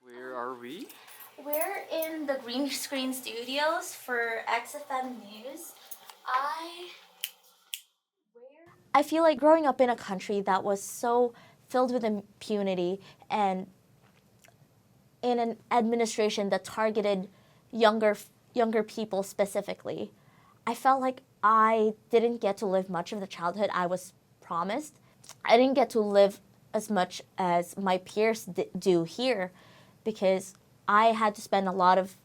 Where are we? We're in the green screen studios for XFM News. I feel like growing up in a country that was so filled with impunity and in an administration that targeted younger people specifically, I felt like I didn't get to live much of the childhood I was promised. I didn't get to live as much as my peers do here because I had to spend a lot of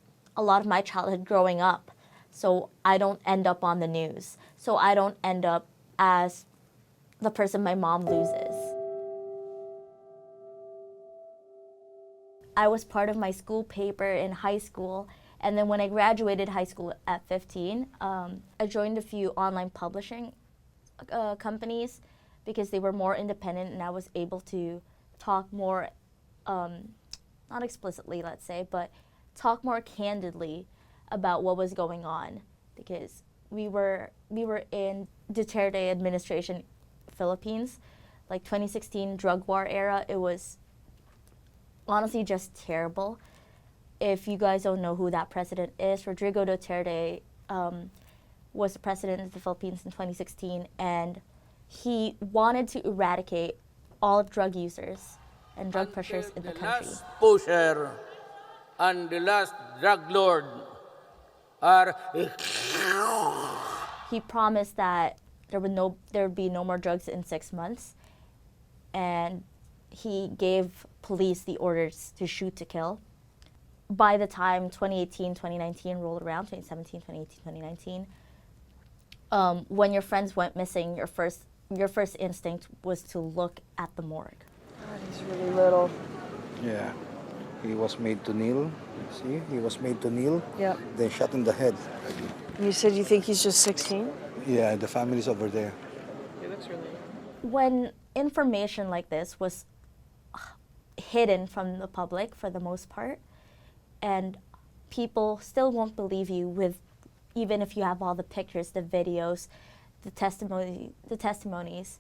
my childhood growing up, so I don't end up on the news. So I don't end up as the person my mom loses. I was part of my school paper in high school, and then when I graduated high school at 15, I joined a few online publishing companies because they were more independent and I was able to talk more, not explicitly, let's say, but talk more candidly about what was going on because we were in Duterte administration, Philippines, like 2016 drug war era. It was honestly just terrible. If you guys don't know who that president is, Rodrigo Duterte was the president of the Philippines in 2016, and he wanted to eradicate all drug users and drug pushers in the country. The last pusher and the last drug lord are... He promised that there would be no more drugs in 6 months, and he gave police the orders to shoot to kill. By the time 2018, 2019 rolled around, 2017, 2018, 2019, when your friends went missing, your first instinct was to look at the morgue. God, he's really little. Yeah, he was made to kneel. See, he was made to kneel. Yep. Then shot in the head. You said you think he's just 16? Yeah, the family's over there. He looks really young. When information like this was hidden from the public for the most part, and people still won't believe you even if you have all the pictures, the videos, the testimonies,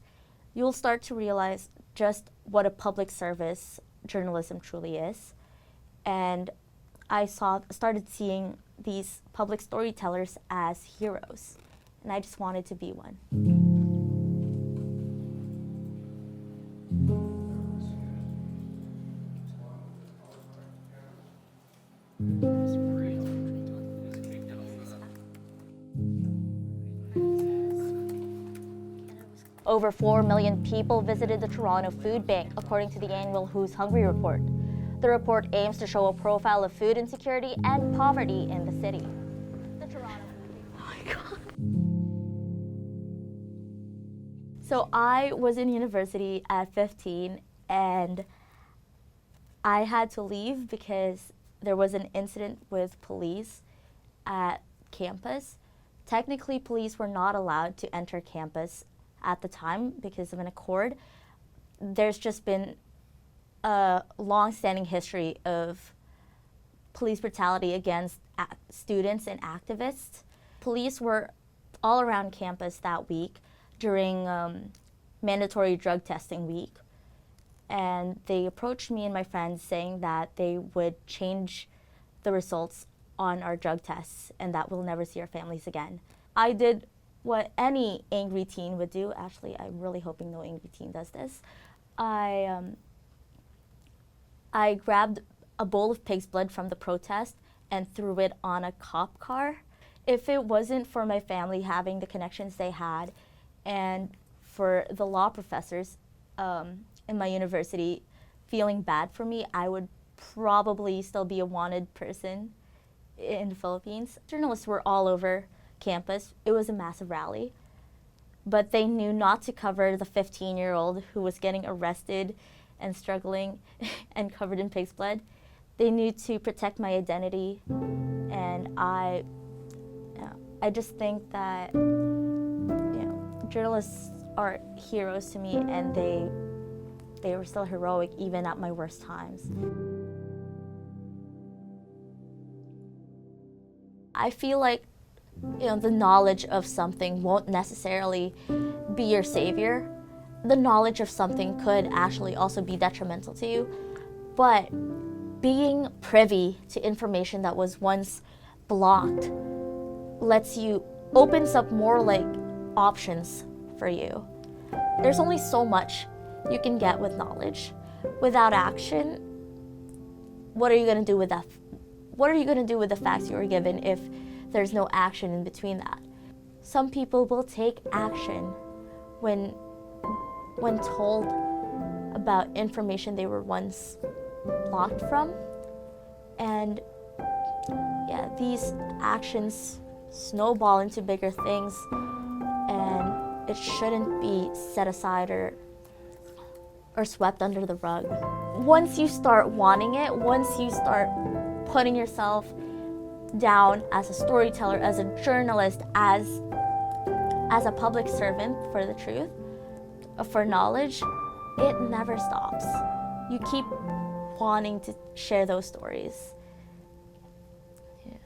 you'll start to realize just what a public service journalism truly is. And I started seeing these public storytellers as heroes, and I just wanted to be one. Over 4 million people visited the Toronto Food Bank, according to the annual Who's Hungry report. The report aims to show a profile of food insecurity and poverty in the city. The Toronto Food Bank. Oh my God. So I was in university at 15, and I had to leave because there was an incident with police at campus. Technically, police were not allowed to enter campus at the time because of an accord. There's just been a long-standing history of police brutality against students and activists. Police were all around campus that week during mandatory drug testing week, and they approached me and my friends saying that they would change the results on our drug tests and that we'll never see our families again. I did what any angry teen would do. Actually, I'm really hoping no angry teen does this. I grabbed a bowl of pig's blood from the protest and threw it on a cop car. If it wasn't for my family having the connections they had, and for the law professors in my university feeling bad for me, I would probably still be a wanted person in the Philippines. Journalists were all over campus. It was a massive rally, but they knew not to cover the 15-year-old who was getting arrested and struggling and covered in pig's blood. They knew to protect my identity, and I just think that journalists are heroes to me, and they were still heroic even at my worst times. I feel like the knowledge of something won't necessarily be your savior. The knowledge of something could actually also be detrimental to you, but being privy to information that was once blocked opens up more like options for you. There's only so much you can get with knowledge. Without action, what are you going to do with that? What are you going to do with the facts you were given if there's no action in between that? Some people will take action when told about information they were once blocked from. And yeah, these actions snowball into bigger things, and it shouldn't be set aside or swept under the rug. Once you start wanting it, once you start putting yourself down as a storyteller, as a journalist, as a public servant for the truth, for knowledge, it never stops. You keep wanting to share those stories. Yeah.